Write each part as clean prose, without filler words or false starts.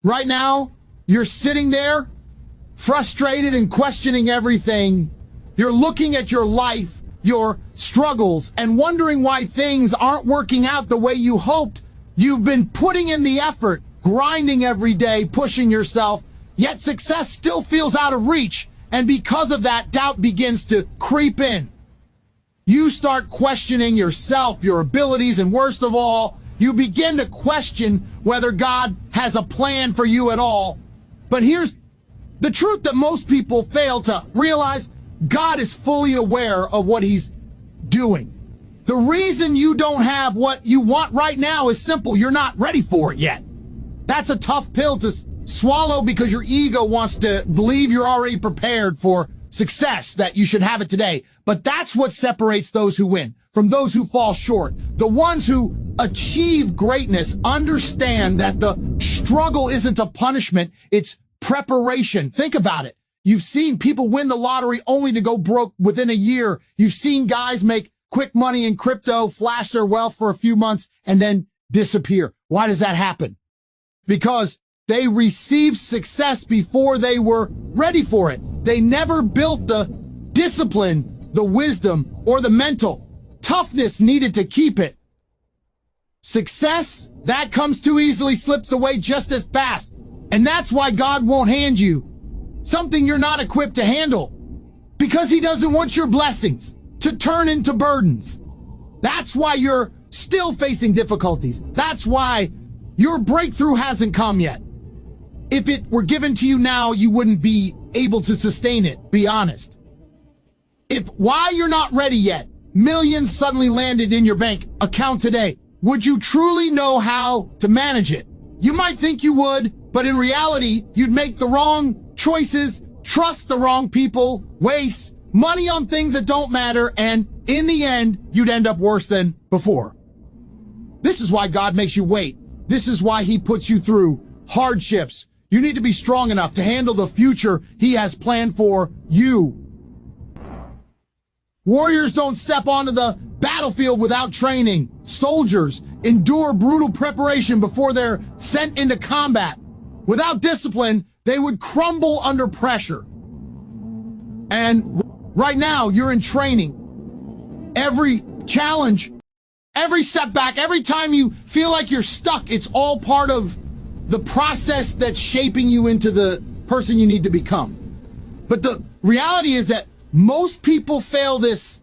Right now, you're sitting there, frustrated and questioning everything. You're looking at your life, your struggles, and wondering why things aren't working out the way you hoped. You've been putting in the effort, grinding every day, pushing yourself, yet success still feels out of reach. And because of that, doubt begins to creep in. You start questioning yourself, your abilities, and worst of all, you begin to question whether God has a plan for you at all. But here's the truth that most people fail to realize: God is fully aware of what he's doing. The reason you don't have what you want right now is simple. You're not ready for it yet. That's a tough pill to swallow because your ego wants to believe you're already prepared for success, that you should have it today. But that's what separates those who win from those who fall short. The ones who achieve greatness understand that the struggle isn't a punishment, it's preparation. Think about it. You've seen people win the lottery only to go broke within a year. You've seen guys make quick money in crypto, flash their wealth for a few months, and then disappear. Why does that happen? Because they received success before they were ready for it. They never built the discipline, the wisdom, or the mental toughness needed to keep it. Success, that comes too easily, slips away just as fast. And that's why God won't hand you something you're not equipped to handle, because he doesn't want your blessings to turn into burdens. That's why you're still facing difficulties. That's why your breakthrough hasn't come yet. If it were given to you now, you wouldn't be able to sustain it. Be honest. If while you're not ready yet, millions suddenly landed in your bank account today, would you truly know how to manage it? You might think you would, but in reality, you'd make the wrong choices, trust the wrong people, waste money on things that don't matter, and in the end, you'd end up worse than before. This is why God makes you wait. This is why he puts you through hardships. You need to be strong enough to handle the future he has planned for you. Warriors don't step onto the battlefield without training. Soldiers endure brutal preparation before they're sent into combat. Without discipline, they would crumble under pressure. And right now, you're in training. Every challenge, every setback, every time you feel like you're stuck, it's all part of the process that's shaping you into the person you need to become. But the reality is that most people fail this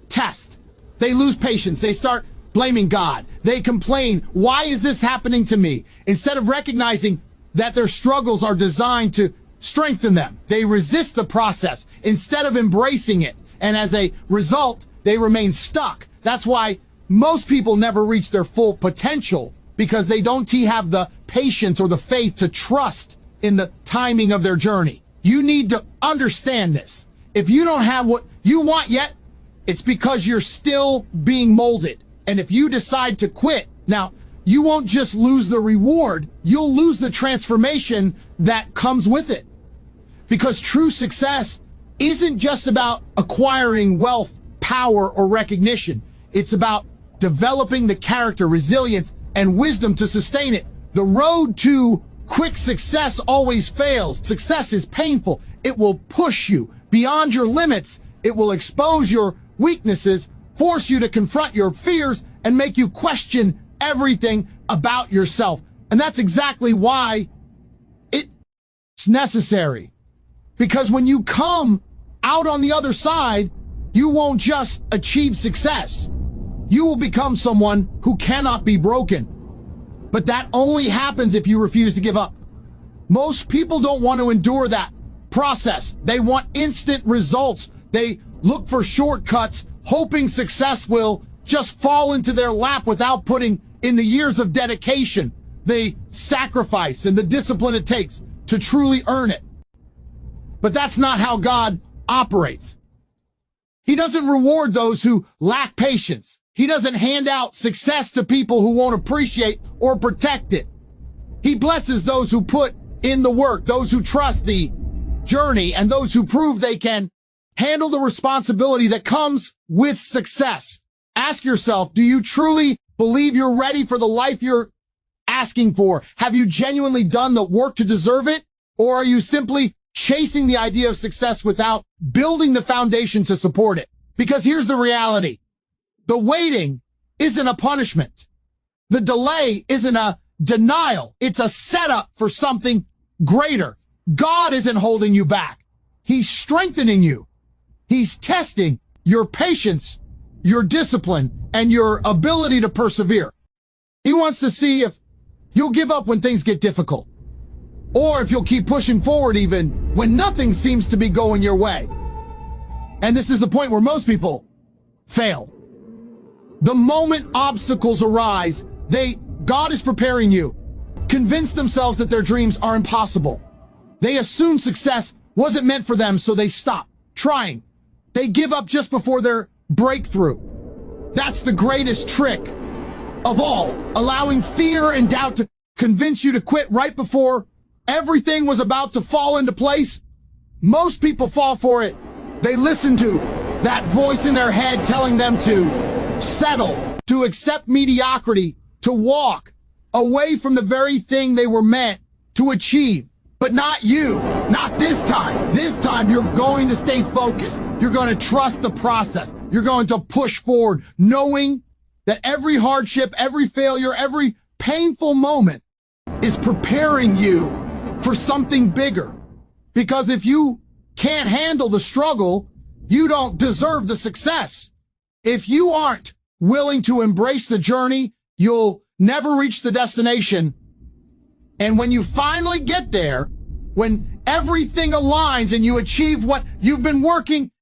test. They lose patience. They start blaming God. They complain, why is this happening to me? Instead of recognizing that their struggles are designed to strengthen them. They resist the process instead of embracing it. And as a result, they remain stuck. That's why most people never reach their full potential, because they don't have the patience or the faith to trust in the timing of their journey. You need to understand this. If you don't have what you want yet, it's because you're still being molded. And if you decide to quit, now, you won't just lose the reward, you'll lose the transformation that comes with it. Because true success isn't just about acquiring wealth, power, or recognition. It's about developing the character, resilience, and wisdom to sustain it. The road to quick success always fails. Success is painful. It will push you beyond your limits. It will expose your weaknesses, force you to confront your fears, and make you question everything about yourself. And that's exactly why it's necessary. Because when you come out on the other side, you won't just achieve success. You will become someone who cannot be broken. But that only happens if you refuse to give up. Most people don't want to endure that process. They want instant results. They look for shortcuts, hoping success will just fall into their lap without putting in the years of dedication, the sacrifice, and the discipline it takes to truly earn it. But that's not how God operates. He doesn't reward those who lack patience. He doesn't hand out success to people who won't appreciate or protect it. He blesses those who put in the work, those who trust the journey, and those who prove they can handle the responsibility that comes with success. Ask yourself, do you truly believe you're ready for the life you're asking for? Have you genuinely done the work to deserve it? Or are you simply chasing the idea of success without building the foundation to support it? Because here's the reality. The waiting isn't a punishment. The delay isn't a denial. It's a setup for something greater. God isn't holding you back. He's strengthening you. He's testing your patience, your discipline, and your ability to persevere. He wants to see if you'll give up when things get difficult, or if you'll keep pushing forward even when nothing seems to be going your way. And this is the point where most people fail. The moment obstacles arise, God is preparing you. Convince themselves that their dreams are impossible. They assume success wasn't meant for them, so they stop trying. They give up just before their breakthrough. That's the greatest trick of all, allowing fear and doubt to convince you to quit right before everything was about to fall into place. Most people fall for it. They listen to that voice in their head telling them to settle, to accept mediocrity, to walk away from the very thing they were meant to achieve. But not you, not this time. This time you're going to stay focused. You're going to trust the process. You're going to push forward, knowing that every hardship, every failure, every painful moment is preparing you for something bigger. Because if you can't handle the struggle, you don't deserve the success. If you aren't willing to embrace the journey, you'll never reach the destination. And when you finally get there, when everything aligns and you achieve what you've been working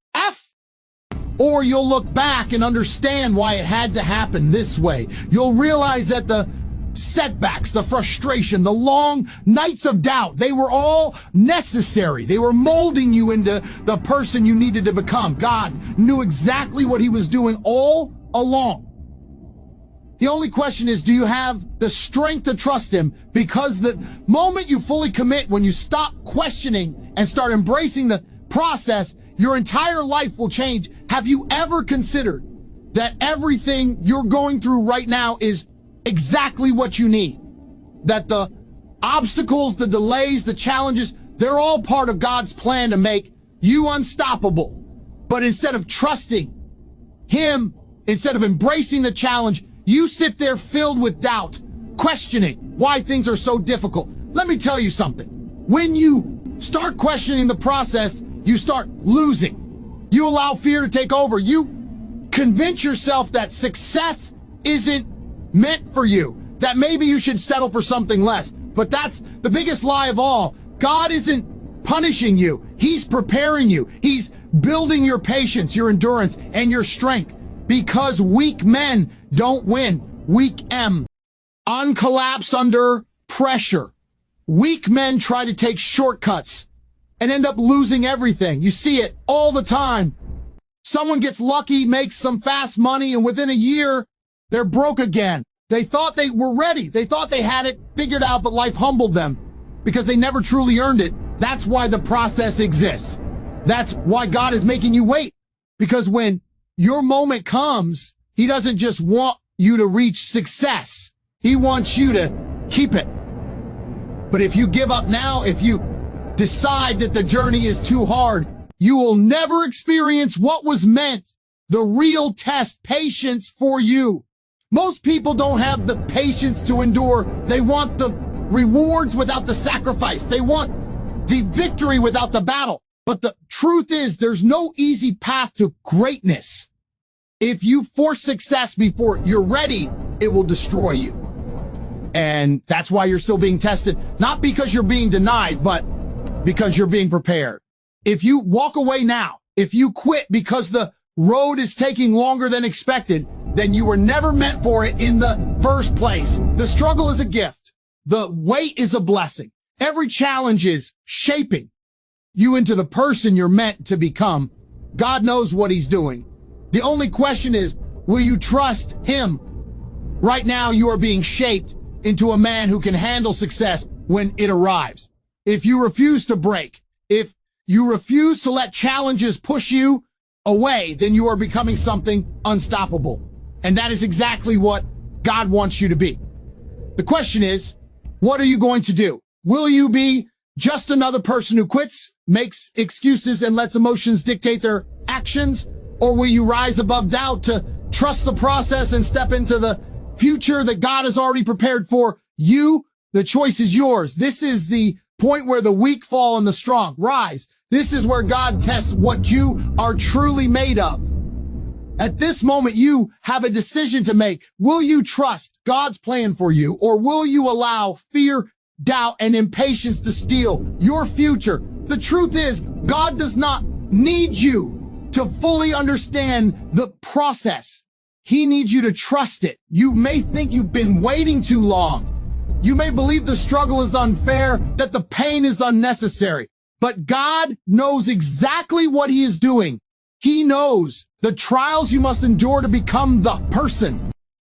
or you'll look back and understand why it had to happen this way. You'll realize that the setbacks, the frustration, the long nights of doubt, they were all necessary. They were molding you into the person you needed to become. God knew exactly what he was doing all along. The only question is, do you have the strength to trust him? Because the moment you fully commit, when you stop questioning and start embracing the process, your entire life will change. Have you ever considered that everything you're going through right now is exactly what you need? That the obstacles, the delays, the challenges, they're all part of God's plan to make you unstoppable. But instead of trusting him, instead of embracing the challenge, you sit there filled with doubt, questioning why things are so difficult. Let me tell you something. When you start questioning the process, you start losing. You allow fear to take over. You convince yourself that success isn't meant for you, that maybe you should settle for something less. But that's the biggest lie of all. God isn't punishing you. He's preparing you. He's building your patience, your endurance, and your strength. Because weak men don't win. Weak men uncollapse under pressure. Weak men try to take shortcuts and end up losing everything. You see it all the time. Someone gets lucky, makes some fast money, and within a year, they're broke again. They thought they were ready. They thought they had it figured out, but life humbled them because they never truly earned it. That's why the process exists. That's why God is making you wait. Because when your moment comes, he doesn't just want you to reach success. He wants you to keep it. But if you give up now, if you decide that the journey is too hard, you will never experience what was meant, the real test, patience for you. Most people don't have the patience to endure. They want the rewards without the sacrifice. They want the victory without the battle. But the truth is, there's no easy path to greatness. If you force success before you're ready, it will destroy you. And that's why you're still being tested, not because you're being denied, but because you're being prepared. If you walk away now, if you quit because the road is taking longer than expected, then you were never meant for it in the first place. The struggle is a gift. The wait is a blessing. Every challenge is shaping you into the person you're meant to become. God knows what he's doing. The only question is, will you trust him? Right now, you are being shaped into a man who can handle success when it arrives. If you refuse to break, if you refuse to let challenges push you away, then you are becoming something unstoppable. And that is exactly what God wants you to be. The question is, what are you going to do? Will you be just another person who quits, makes excuses, and lets emotions dictate their actions? Or will you rise above doubt to trust the process and step into the future that God has already prepared for you? The choice is yours. This is the point where the weak fall and the strong rise. This is where God tests what you are truly made of. At this moment, you have a decision to make. Will you trust God's plan for you, or will you allow fear, doubt, and impatience to steal your future? The truth is, God does not need you to fully understand the process. He needs you to trust it. You may think you've been waiting too long. You may believe the struggle is unfair, that the pain is unnecessary. But God knows exactly what he is doing. He knows the trials you must endure to become the person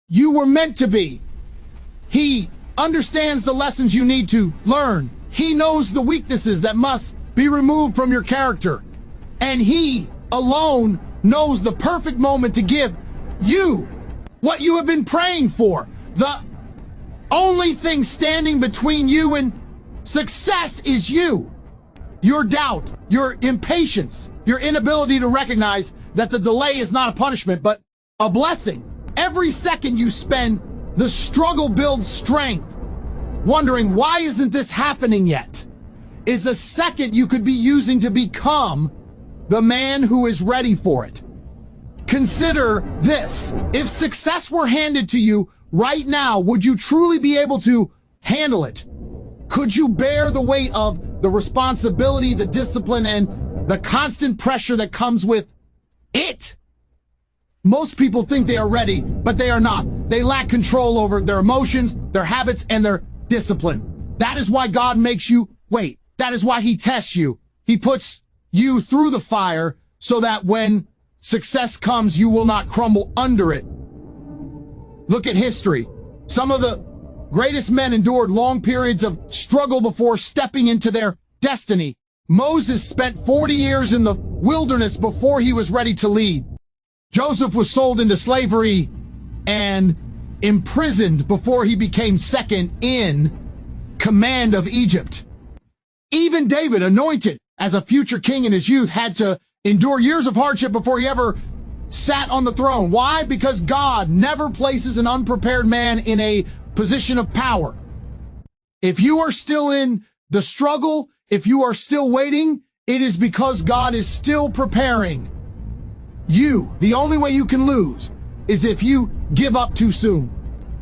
you were meant to be. He understands the lessons you need to learn. He knows the weaknesses that must be removed from your character. And he alone knows the perfect moment to give you what you have been praying for. The only thing standing between you and success is you. Your doubt, your impatience, your inability to recognize that the delay is not a punishment, but a blessing. Every second you spend, the struggle builds strength. Wondering, why isn't this happening yet? Is a second you could be using to become the man who is ready for it. Consider this. If success were handed to you right now, would you truly be able to handle it? Could you bear the weight of the responsibility, the discipline, and the constant pressure that comes with it? Most people think they are ready, but they are not. They lack control over their emotions, their habits, and their discipline. That is why God makes you wait. That is why he tests you. He puts you through the fire so that when success comes, you will not crumble under it. Look at history. Some of the greatest men endured long periods of struggle before stepping into their destiny. Moses spent 40 years in the wilderness before he was ready to lead. Joseph was sold into slavery and imprisoned before he became second in command of Egypt. Even David, anointed as a future king in his youth, had to endure years of hardship before he ever sat on the throne. Why? Because God never places an unprepared man in a position of power. If you are still in the struggle, if you are still waiting, it is because God is still preparing you. The only way you can lose is if you give up too soon.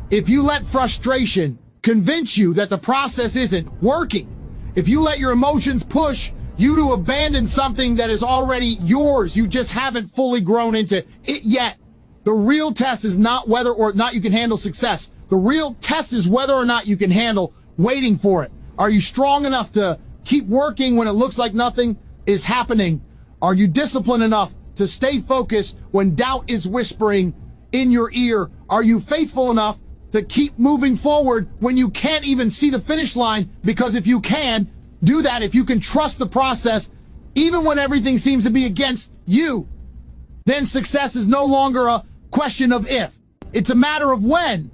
If you let frustration convince you that the process isn't working, if you let your emotions push you to abandon something that is already yours, you just haven't fully grown into it yet. The real test is not whether or not you can handle success. The real test is whether or not you can handle waiting for it. Are you strong enough to keep working when it looks like nothing is happening? Are you disciplined enough to stay focused when doubt is whispering in your ear? Are you faithful enough to keep moving forward when you can't even see the finish line? Because if you can do that, if you can trust the process, even when everything seems to be against you, then success is no longer a question of if. It's a matter of when.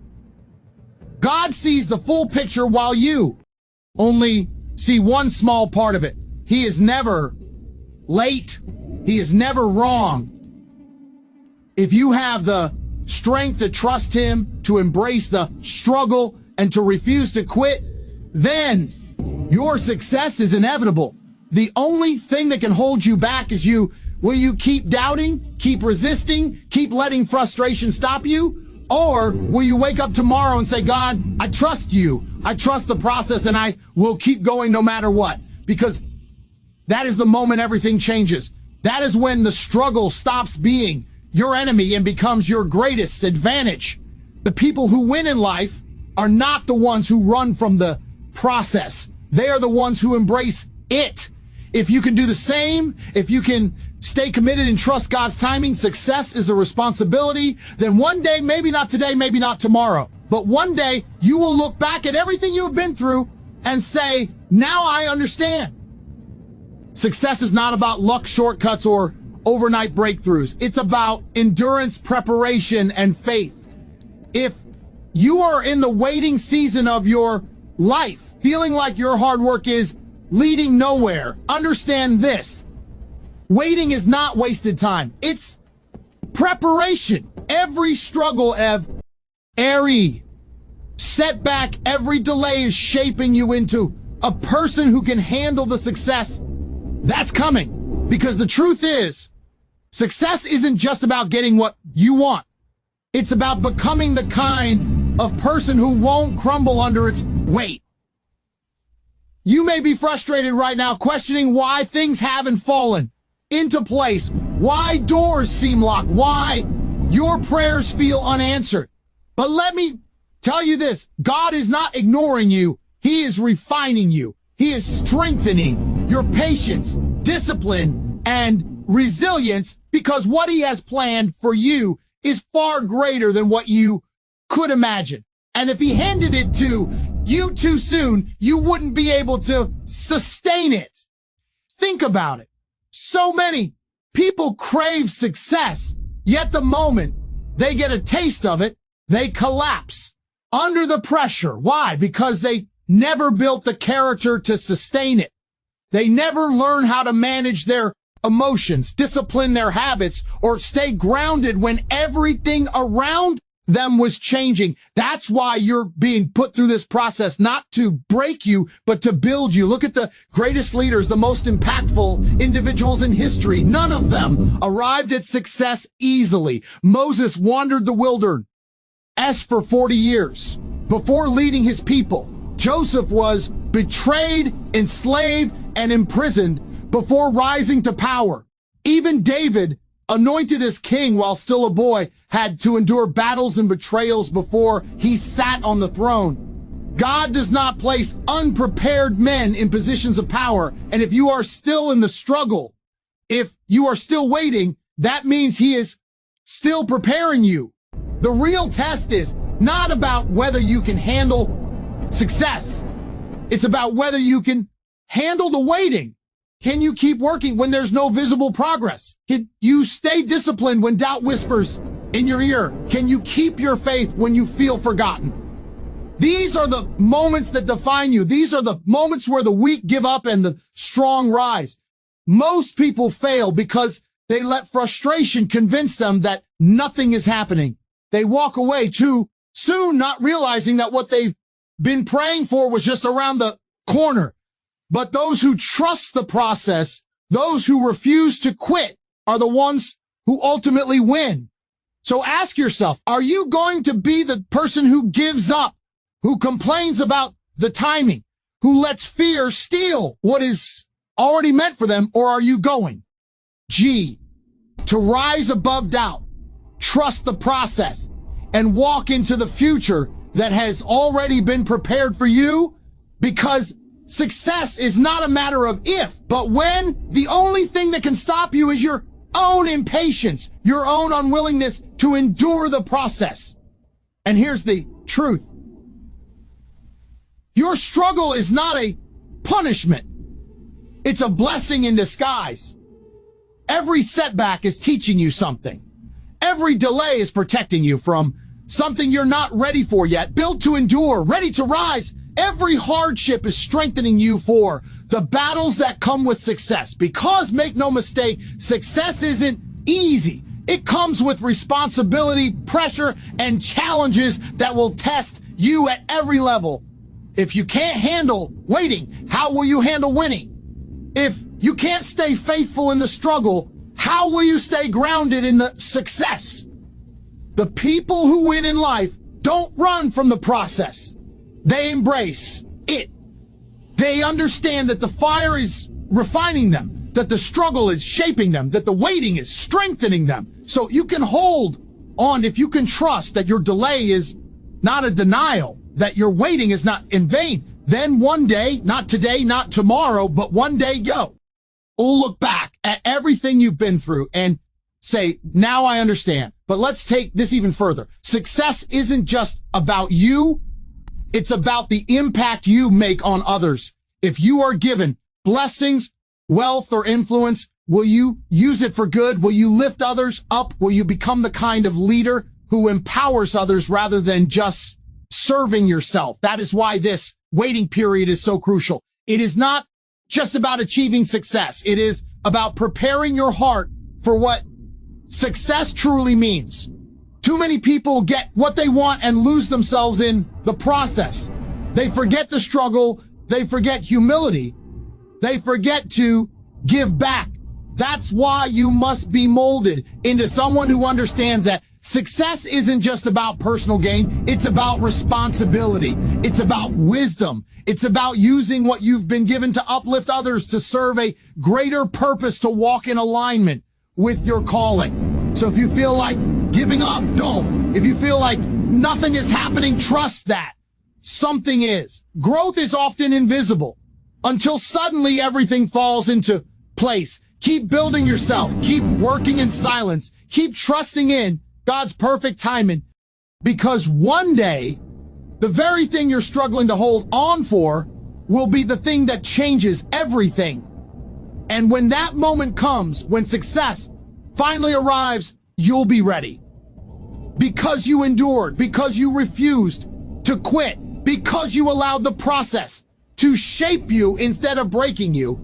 God sees the full picture while you only see one small part of it. He is never late. He is never wrong. If you have the strength to trust him, to embrace the struggle, and to refuse to quit, then your success is inevitable. The only thing that can hold you back is you. Will you keep doubting, keep resisting, keep letting frustration stop you? Or will you wake up tomorrow and say, God, I trust you. I trust the process, and I will keep going no matter what. Because that is the moment everything changes. That is when the struggle stops being your enemy and becomes your greatest advantage. The people who win in life are not the ones who run from the process. They are the ones who embrace it. If you can do the same, if you can stay committed and trust God's timing, success is a responsibility, then one day, maybe not today, maybe not tomorrow, but one day you will look back at everything you have been through and say, now I understand. Success is not about luck, shortcuts, or overnight breakthroughs. It's about endurance, preparation, and faith. If you are in the waiting season of your life, feeling like your hard work is leading nowhere, understand this. Waiting is not wasted time. It's preparation. Every struggle, every setback, every delay is shaping you into a person who can handle the success that's coming. Because the truth is, success isn't just about getting what you want. It's about becoming the kind of person who won't crumble under its weight. You may be frustrated right now, questioning why things haven't fallen into place, why doors seem locked, why your prayers feel unanswered. But let me tell you this, God is not ignoring you. He is refining you. He is strengthening your patience, discipline, and resilience, because what he has planned for you is far greater than what you could imagine. And if he handed it to you too soon, you wouldn't be able to sustain it. Think about it. So many people crave success, yet the moment they get a taste of it, they collapse under the pressure. Why? Because they never built the character to sustain it. They never learn how to manage their emotions, discipline their habits, or stay grounded when everything around them was changing. That's why you're being put through this process, not to break you, but to build you. Look at the greatest leaders, the most impactful individuals in history. None of them arrived at success easily. Moses wandered the wilderness for 40 years before leading his people. Joseph was betrayed, enslaved, and imprisoned before rising to power. Even David, anointed as king while still a boy, had to endure battles and betrayals before he sat on the throne. God does not place unprepared men in positions of power. And if you are still in the struggle, if you are still waiting, that means he is still preparing you. The real test is not about whether you can handle success. It's about whether you can handle the waiting. Can you keep working when there's no visible progress? Can you stay disciplined when doubt whispers in your ear? Can you keep your faith when you feel forgotten? These are the moments that define you. These are the moments where the weak give up and the strong rise. Most people fail because they let frustration convince them that nothing is happening. They walk away too soon, not realizing that what they've been praying for was just around the corner. But those who trust the process, those who refuse to quit, are the ones who ultimately win. So ask yourself, are you going to be the person who gives up, who complains about the timing, who lets fear steal what is already meant for them, or are you going? G, to rise above doubt, trust the process, and walk into the future that has already been prepared for you? Because success is not a matter of if, but when. The only thing that can stop you is your own impatience, your own unwillingness to endure the process. And here's the truth. Your struggle is not a punishment. It's a blessing in disguise. Every setback is teaching you something. Every delay is protecting you from something you're not ready for yet, built to endure, ready to rise. Every hardship is strengthening you for the battles that come with success. Because, make no mistake, success isn't easy. It comes with responsibility, pressure, and challenges that will test you at every level. If you can't handle waiting, how will you handle winning? If you can't stay faithful in the struggle, how will you stay grounded in the success? The people who win in life don't run from the process. They embrace it. They understand that the fire is refining them, that the struggle is shaping them, that the waiting is strengthening them. So you can hold on if you can trust that your delay is not a denial, that your waiting is not in vain. Then one day, not today, not tomorrow, but one day, we'll look back at everything you've been through and say, now I understand. But let's take this even further. Success isn't just about you. It's about the impact you make on others. If you are given blessings, wealth, or influence, will you use it for good? Will you lift others up? Will you become the kind of leader who empowers others rather than just serving yourself. That is why this waiting period is so crucial. It is not just about achieving success. It is about preparing your heart for what success truly means. Too many people get what they want and lose themselves in the process. They forget the struggle. They forget humility. They forget to give back. That's why you must be molded into someone who understands that success isn't just about personal gain. It's about responsibility. It's about wisdom. It's about using what you've been given to uplift others, to serve a greater purpose, to walk in alignment with your calling. So if you feel like giving up, don't. If you feel like nothing is happening, trust that something is. Growth is often invisible until suddenly everything falls into place. Keep building yourself. Keep working in silence. Keep trusting in God's perfect timing, because one day, the very thing you're struggling to hold on for will be the thing that changes everything. And when that moment comes, when success finally arrives, you'll be ready. Because you endured, because you refused to quit, because you allowed the process to shape you instead of breaking you.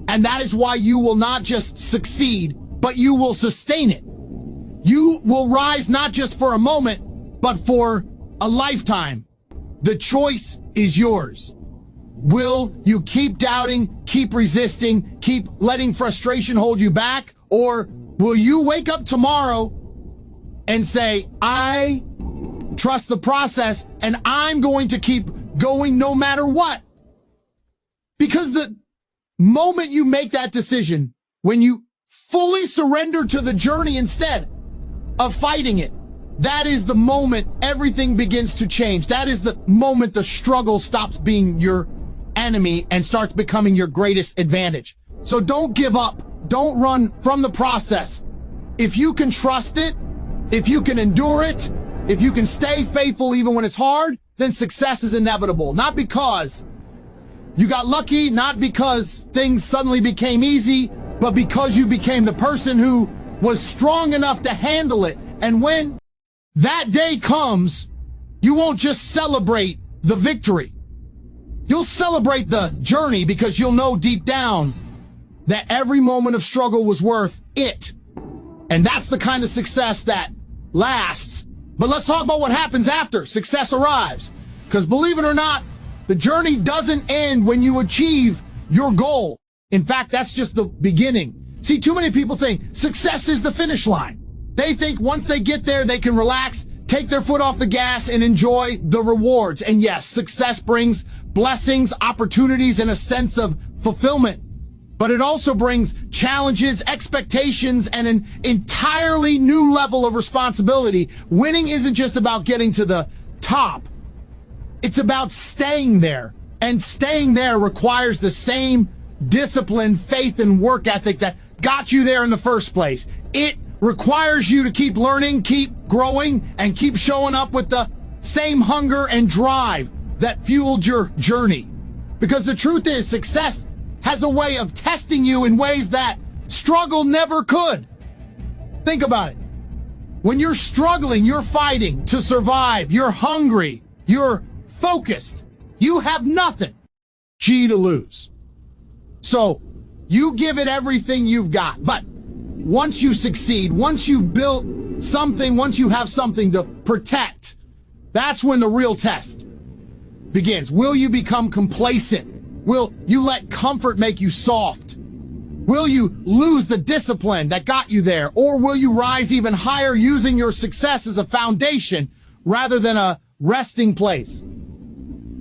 And that is why you will not just succeed, but you will sustain it. You will rise not just for a moment, but for a lifetime. The choice is yours. Will you keep doubting, keep resisting, keep letting frustration hold you back? Or will you wake up tomorrow and say, I trust the process and I'm going to keep going no matter what? Because the moment you make that decision, when you fully surrender to the journey instead of fighting it, that is the moment everything begins to change. That is the moment the struggle stops being your enemy and starts becoming your greatest advantage. So don't give up. Don't run from the process. If you can trust it, if you can endure it, if you can stay faithful even when it's hard, then success is inevitable. Not because you got lucky, not because things suddenly became easy, but because you became the person who was strong enough to handle it. And when that day comes, you won't just celebrate the victory. You'll celebrate the journey, because you'll know deep down that every moment of struggle was worth it. And that's the kind of success that lasts. But let's talk about what happens after success arrives. Because believe it or not, the journey doesn't end when you achieve your goal. In fact, that's just the beginning. See, too many people think success is the finish line. They think once they get there, they can relax, take their foot off the gas, and enjoy the rewards. And yes, success brings blessings, opportunities, and a sense of fulfillment. But it also brings challenges, expectations, and an entirely new level of responsibility. Winning isn't just about getting to the top. It's about staying there. And staying there requires the same discipline, faith, and work ethic that got you there in the first place. It requires you to keep learning, keep growing, and keep showing up with the same hunger and drive that fueled your journey. Because the truth is, success has a way of testing you in ways that struggle never could. Think about it. When you're struggling, you're fighting to survive, you're hungry, you're focused, you have nothing to lose. So you give it everything you've got. But once you succeed, once you've built something, once you have something to protect, that's when the real test begins. Will you become complacent? Will you let comfort make you soft? Will you lose the discipline that got you there? Or will you rise even higher using your success as a foundation rather than a resting place?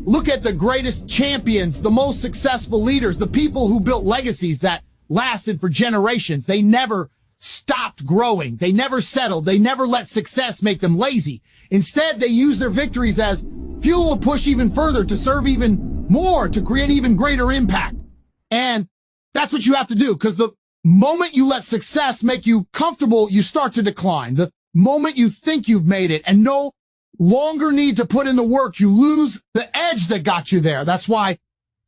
Look at the greatest champions, the most successful leaders, the people who built legacies that lasted for generations. They never stopped growing. They never settled. They never let success make them lazy. Instead, they used their victories as fuel to push even further, to serve even more, to create even greater impact. And that's what you have to do, because the moment you let success make you comfortable, you start to decline. The moment you think you've made it and no longer need to put in the work, you lose the edge that got you there. That's why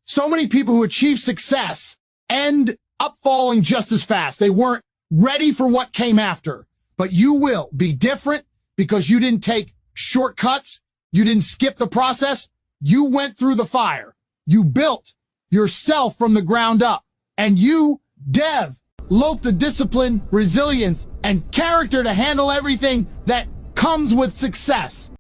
so many people who achieve success end up falling just as fast. They weren't ready for what came after. But you will be different because you didn't take shortcuts. You didn't skip the process. You went through the fire. You built yourself from the ground up. And you, Dev, lope the discipline, resilience, and character to handle everything that comes with success.